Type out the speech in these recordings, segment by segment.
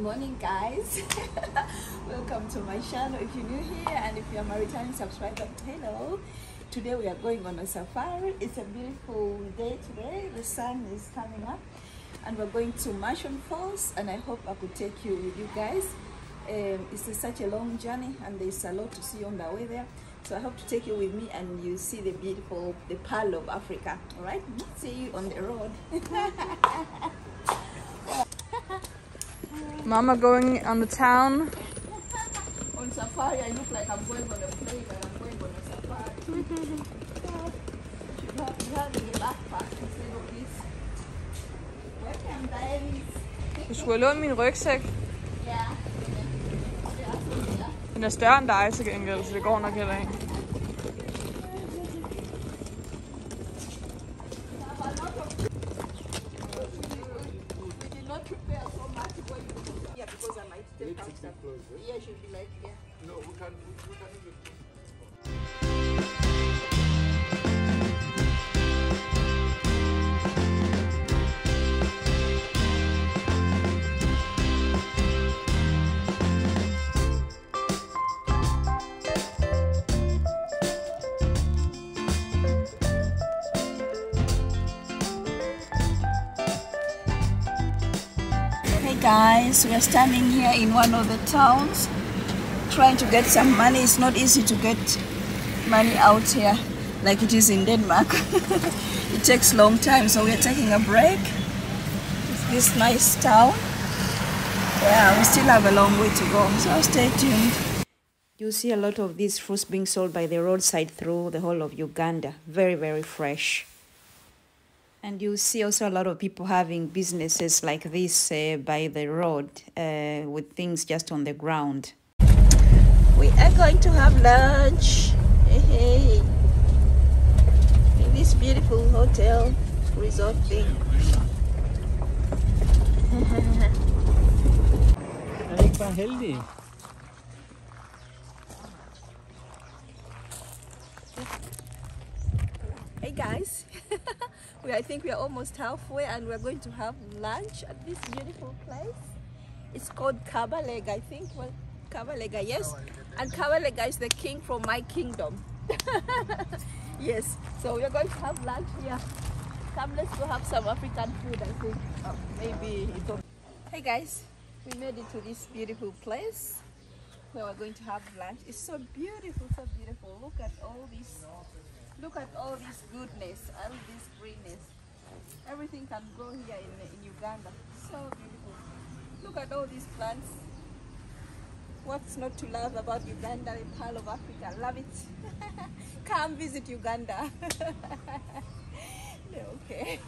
morning, guys. Welcome to my channel if you're new here, and if you're my returning subscriber, hello. Today we are going on a safari. It's a beautiful day today. The sun is coming up and we're going to Murchison Falls, and I hope I could take you with you guys. It's such a long journey and there's a lot to see on the way there, so I hope to take you with me and you see the beautiful, the pearl of Africa. All right, see you on the road. Mama going on the town. On safari, I look like I'm going on a plane and I'm going on a safari. You have the backpack instead of this. Welcome, guys. Du skulle låne min rygsæk. Ja. Den er større end dig til gengæld, så det går nok heller ikke. Yeah, she'll be like, yeah. No, we can Hey guys, we are standing here in one of the towns trying to get some money. It's not easy to get money out here like it is in Denmark. It takes a long time, so we are taking a break. It's this nice town. Yeah, we still have a long way to go, so stay tuned. You see a lot of these fruits being sold by the roadside through the whole of Uganda. Very, very fresh. And you see also a lot of people having businesses like this by the road with things just on the ground. We are going to have lunch in this beautiful hotel resort thing. Hey guys, I think we are almost halfway and we're going to have lunch at this beautiful place. It's called Kabalega, I think. Well, Kabalega, yes. And Kabalega is the king from my kingdom. Yes, so we're going to have lunch here. Come, let's go have some African food, I think. Oh, maybe it's okay. Hey guys, we made it to this beautiful place where we're going to have lunch. It's so beautiful, so beautiful. Look at all this. Look at all this goodness, all this greenness. Everything can grow here in Uganda. So beautiful. Look at all these plants. What's not to love about Uganda, the pearl of Africa? Love it. Come visit Uganda. Okay.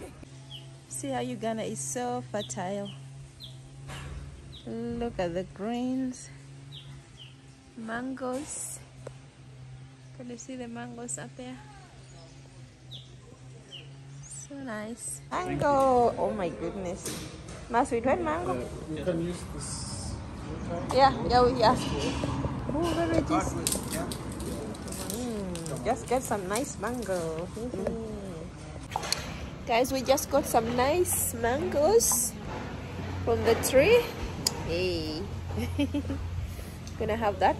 See how Uganda is so fertile. Look at the greens. Mangoes. Can you see the mangoes up there? So nice. Mango! Oh my goodness. Must we try mango? You can use this. Yeah. Oh, where it is? Just get some nice mango. Guys, we just got some nice mangoes from the tree. Hey. Gonna have that.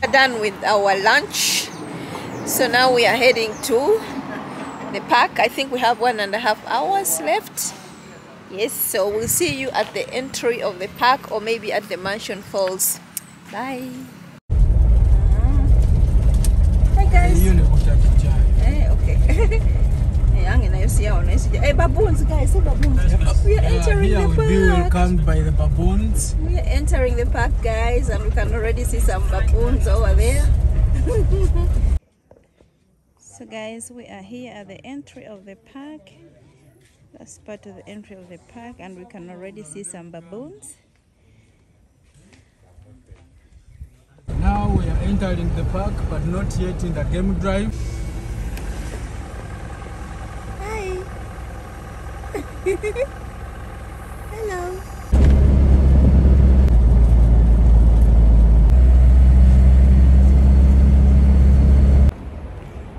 We're done with our lunch. So now we are heading to the park. I think we have 1.5 hours left. Yes, so we'll see you at the entry of the park or maybe at the Murchison Falls. Bye. Hi guys. Okay. Hey, baboons, guys. Hey, baboons. We are entering the park. We will come by the baboons. We are entering the park, guys, and we can already see some baboons over there. So guys, we are here at the entry of the park. That's part of the entry of the park, and we can already see some baboons. Now we are entering the park, but not yet in the game drive. Hi. Hello.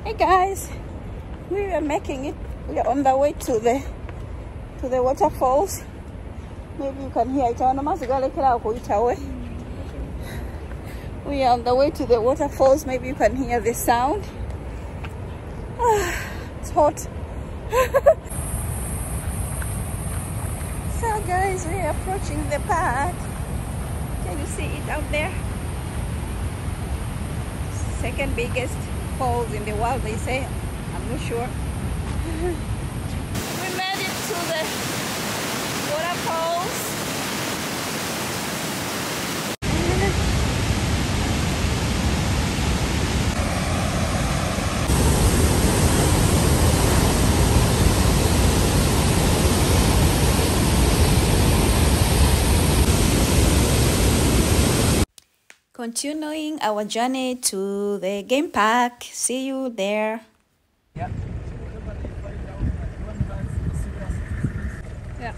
Hey guys, we are making it. We are on the way to the waterfalls. Maybe you can hear it. We are on the way to the waterfalls. Maybe you can hear the sound. It's hot. So guys, we are approaching the park. Can you see it out there? Second biggest falls in the world, they say. I'm not sure. We made it to the waterfalls. Continuing our journey to the game park. See you there. Yeah. Ja.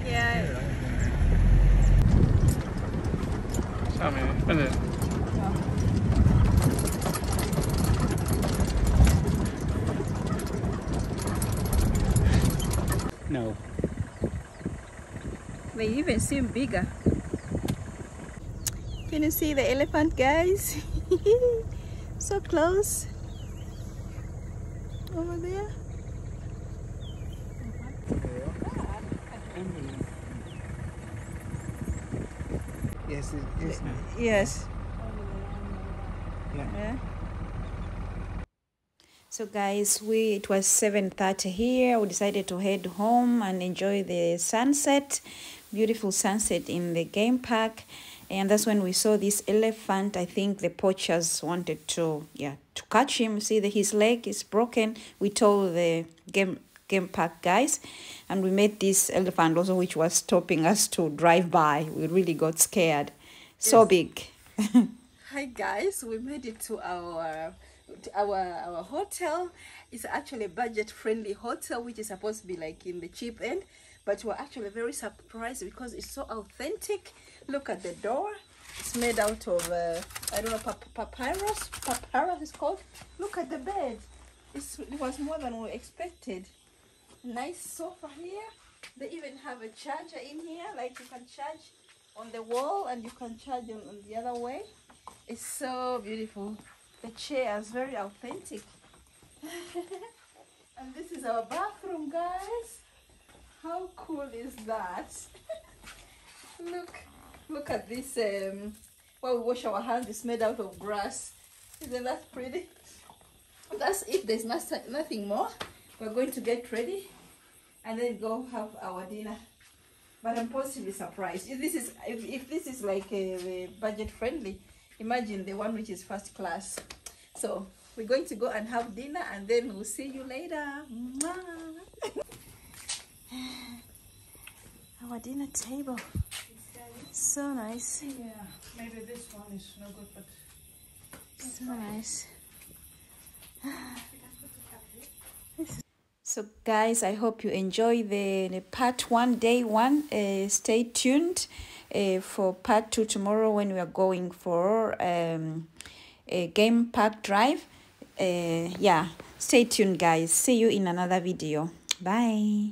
Yeah. No. They even seem bigger. Can you see the elephant, guys? So close. Over there. Yes, it is. Yes. Yeah. So guys, it was 7:30 here. We decided to head home and enjoy the sunset. Beautiful sunset in the game park. And that's when we saw this elephant. I think the poachers wanted to catch him. See that his leg is broken. We told the game park guys, and we met this elephant also, which was stopping us to drive by. We really got scared. So yes. Big. Hi guys, we made it to our hotel. It's actually a budget-friendly hotel, which is supposed to be like in the cheap end, but we're actually very surprised because it's so authentic. Look at the door. It's made out of I don't know, papyrus is called. Look at the bed. It was more than we expected. Nice sofa here. They even have a charger in here, like you can charge on the wall and you can charge on the other way. It's so beautiful. The chair is very authentic. And this is our bathroom, guys. How cool is that? Look at this. Where we wash our hands, it's made out of grass. Isn't that pretty? That's it. There's nothing more. We're going to get ready and then go have our dinner. But I'm possibly surprised. If this is like a budget friendly, imagine the one which is first class. So we're going to go and have dinner and then we'll see you later. Our dinner table. So nice. Yeah, maybe this one is no good, but so nice. So guys, I hope you enjoy the part 1, day 1. Stay tuned for part 2 tomorrow when we are going for a game park drive. Yeah, stay tuned guys. See you in another video. Bye.